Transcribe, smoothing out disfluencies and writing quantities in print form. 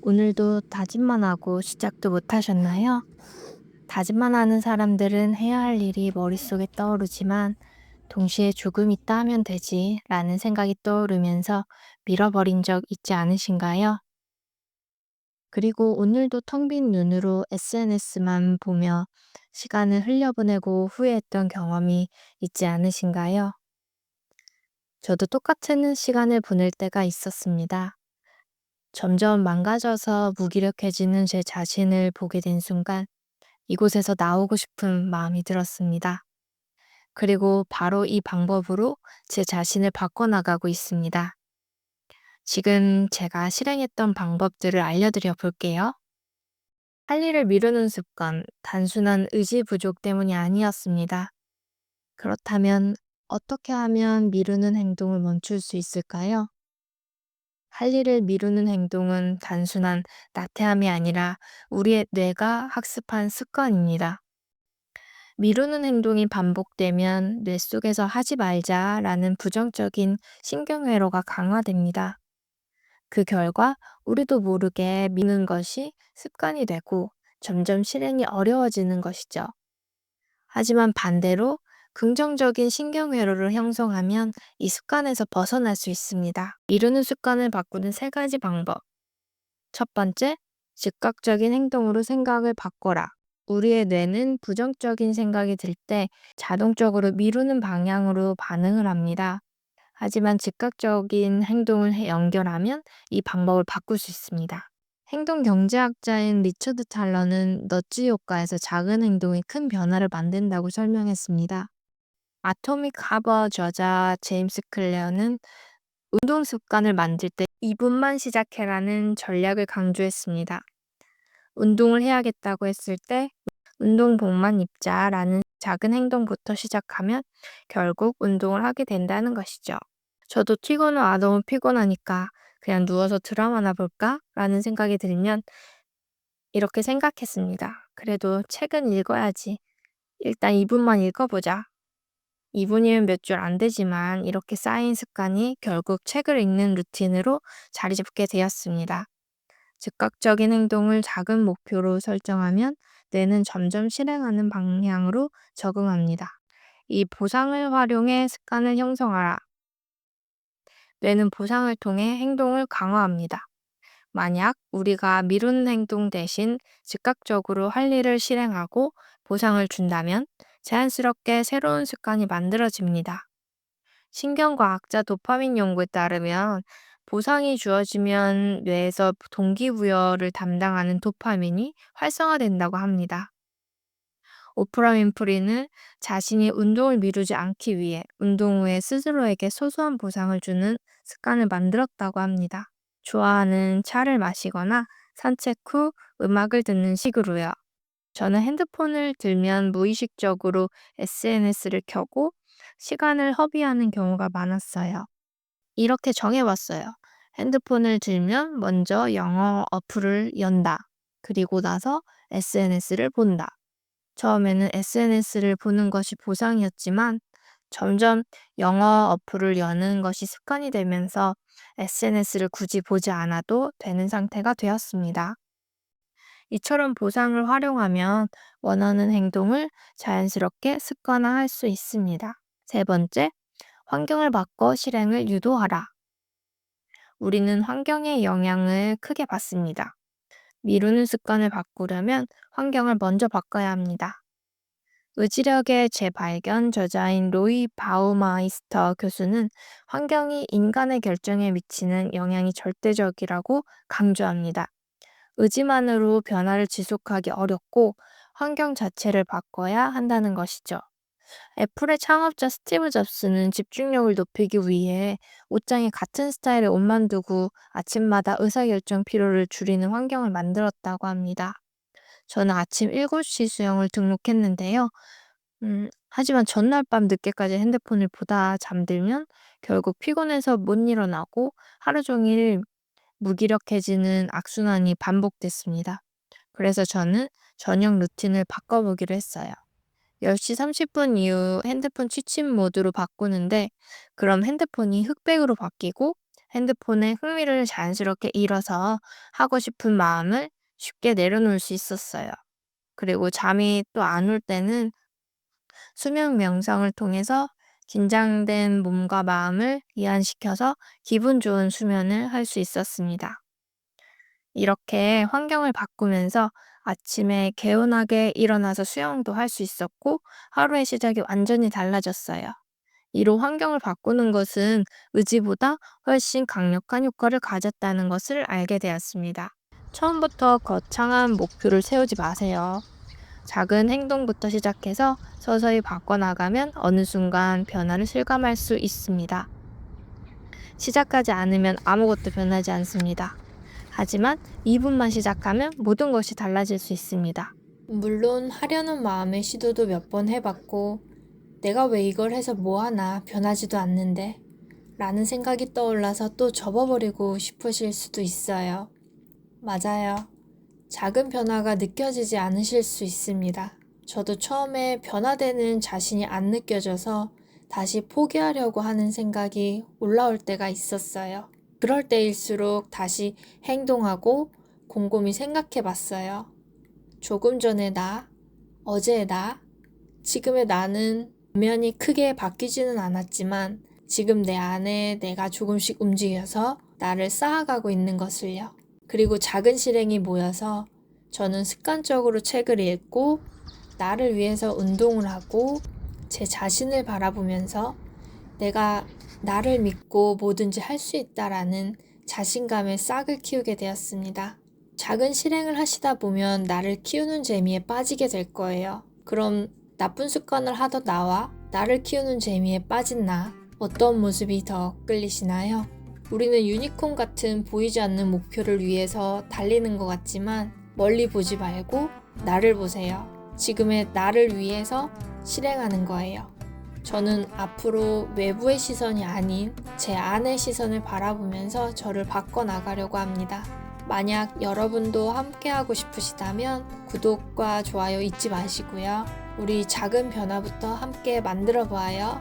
오늘도 다짐만 하고 시작도 못 하셨나요? 다짐만 하는 사람들은 해야 할 일이 머릿속에 떠오르지만 동시에 조금 있다 하면 되지 라는 생각이 떠오르면서 밀어버린 적 있지 않으신가요? 그리고 오늘도 텅 빈 눈으로 SNS만 보며 시간을 흘려보내고 후회했던 경험이 있지 않으신가요? 저도 똑같은 시간을 보낼 때가 있었습니다. 점점 망가져서 무기력해지는 제 자신을 보게 된 순간 이곳에서 나오고 싶은 마음이 들었습니다. 그리고 바로 이 방법으로 제 자신을 바꿔나가고 있습니다. 지금 제가 실행했던 방법들을 알려드려 볼게요. 할 일을 미루는 습관, 단순한 의지 부족 때문이 아니었습니다. 그렇다면 어떻게 하면 미루는 행동을 멈출 수 있을까요? 할 일을 미루는 행동은 단순한 나태함이 아니라 우리의 뇌가 학습한 습관입니다. 미루는 행동이 반복되면 뇌 속에서 하지 말자라는 부정적인 신경회로가 강화됩니다. 그 결과 우리도 모르게 미루는 것이 습관이 되고 점점 실행이 어려워지는 것이죠. 하지만 반대로 긍정적인 신경회로를 형성하면 이 습관에서 벗어날 수 있습니다. 미루는 습관을 바꾸는 세 가지 방법. 첫 번째, 즉각적인 행동으로 생각을 바꿔라. 우리의 뇌는 부정적인 생각이 들 때 자동적으로 미루는 방향으로 반응을 합니다. 하지만 즉각적인 행동을 연결하면 이 방법을 바꿀 수 있습니다. 행동 경제학자인 리처드 탈러는 너지 효과에서 작은 행동이 큰 변화를 만든다고 설명했습니다. 아토믹 하버 저자 제임스 클레어는 운동 습관을 만들 때 2분만 시작해라는 전략을 강조했습니다. 운동을 해야겠다고 했을 때 운동복만 입자라는 작은 행동부터 시작하면 결국 운동을 하게 된다는 것이죠. 저도 너무 피곤하니까 그냥 누워서 드라마나 볼까? 라는 생각이 들면 이렇게 생각했습니다. 그래도 책은 읽어야지. 일단 2분만 읽어보자. 2분이면 몇 줄 안 되지만 이렇게 쌓인 습관이 결국 책을 읽는 루틴으로 자리 잡게 되었습니다. 즉각적인 행동을 작은 목표로 설정하면 뇌는 점점 실행하는 방향으로 적응합니다. 이 보상을 활용해 습관을 형성하라. 뇌는 보상을 통해 행동을 강화합니다. 만약 우리가 미루는 행동 대신 즉각적으로 할 일을 실행하고 보상을 준다면 자연스럽게 새로운 습관이 만들어집니다. 신경과학자 도파민 연구에 따르면 보상이 주어지면 뇌에서 동기부여를 담당하는 도파민이 활성화된다고 합니다. 오프라 윈프리는 자신이 운동을 미루지 않기 위해 운동 후에 스스로에게 소소한 보상을 주는 습관을 만들었다고 합니다. 좋아하는 차를 마시거나 산책 후 음악을 듣는 식으로요. 저는 핸드폰을 들면 무의식적으로 SNS를 켜고 시간을 허비하는 경우가 많았어요. 이렇게 정해봤어요. 핸드폰을 들면 먼저 영어 어플을 연다. 그리고 나서 SNS를 본다. 처음에는 SNS를 보는 것이 보상이었지만 점점 영어 어플을 여는 것이 습관이 되면서 SNS를 굳이 보지 않아도 되는 상태가 되었습니다. 이처럼 보상을 활용하면 원하는 행동을 자연스럽게 습관화할 수 있습니다. 세 번째, 환경을 바꿔 실행을 유도하라. 우리는 환경의 영향을 크게 받습니다. 미루는 습관을 바꾸려면 환경을 먼저 바꿔야 합니다. 의지력의 재발견 저자인 로이 바우마이스터 교수는 환경이 인간의 결정에 미치는 영향이 절대적이라고 강조합니다. 의지만으로 변화를 지속하기 어렵고 환경 자체를 바꿔야 한다는 것이죠. 애플의 창업자 스티브 잡스는 집중력을 높이기 위해 옷장에 같은 스타일의 옷만 두고 아침마다 의사결정 피로를 줄이는 환경을 만들었다고 합니다. 저는 아침 7시 수영을 등록했는데요. 하지만 전날 밤 늦게까지 핸드폰을 보다 잠들면 결국 피곤해서 못 일어나고 하루 종일 무기력해지는 악순환이 반복됐습니다. 그래서 저는 저녁 루틴을 바꿔보기로 했어요. 10시 30분 이후 핸드폰 취침 모드로 바꾸는데 그럼 핸드폰이 흑백으로 바뀌고 핸드폰에 흥미를 자연스럽게 잃어서 하고 싶은 마음을 쉽게 내려놓을 수 있었어요. 그리고 잠이 또 안 올 때는 수면 명상을 통해서 긴장된 몸과 마음을 이완시켜서 기분 좋은 수면을 할 수 있었습니다. 이렇게 환경을 바꾸면서 아침에 개운하게 일어나서 수영도 할 수 있었고 하루의 시작이 완전히 달라졌어요. 이로 환경을 바꾸는 것은 의지보다 훨씬 강력한 효과를 가졌다는 것을 알게 되었습니다. 처음부터 거창한 목표를 세우지 마세요. 작은 행동부터 시작해서 서서히 바꿔나가면 어느 순간 변화를 실감할 수 있습니다. 시작하지 않으면 아무것도 변하지 않습니다. 하지만 2분만 시작하면 모든 것이 달라질 수 있습니다. 물론 하려는 마음의 시도도 몇 번 해봤고 내가 왜 이걸 해서 뭐하나 변하지도 않는데 라는 생각이 떠올라서 또 접어버리고 싶으실 수도 있어요. 맞아요. 작은 변화가 느껴지지 않으실 수 있습니다. 저도 처음에 변화되는 자신이 안 느껴져서 다시 포기하려고 하는 생각이 올라올 때가 있었어요. 그럴 때일수록 다시 행동하고 곰곰이 생각해 봤어요. 조금 전의 나, 어제의 나, 지금의 나는 분명히 크게 바뀌지는 않았지만 지금 내 안에 내가 조금씩 움직여서 나를 쌓아가고 있는 것을요. 그리고 작은 실행이 모여서 저는 습관적으로 책을 읽고 나를 위해서 운동을 하고 제 자신을 바라보면서 내가 나를 믿고 뭐든지 할 수 있다라는 자신감의 싹을 키우게 되었습니다. 작은 실행을 하시다 보면 나를 키우는 재미에 빠지게 될 거예요. 그럼 나쁜 습관을 하던 나와 나를 키우는 재미에 빠진 나, 어떤 모습이 더 끌리시나요? 우리는 유니콘 같은 보이지 않는 목표를 위해서 달리는 것 같지만 멀리 보지 말고 나를 보세요. 지금의 나를 위해서 실행하는 거예요. 저는 앞으로 외부의 시선이 아닌 제 안의 시선을 바라보면서 저를 바꿔나가려고 합니다. 만약 여러분도 함께하고 싶으시다면 구독과 좋아요 잊지 마시고요. 우리 작은 변화부터 함께 만들어 보아요.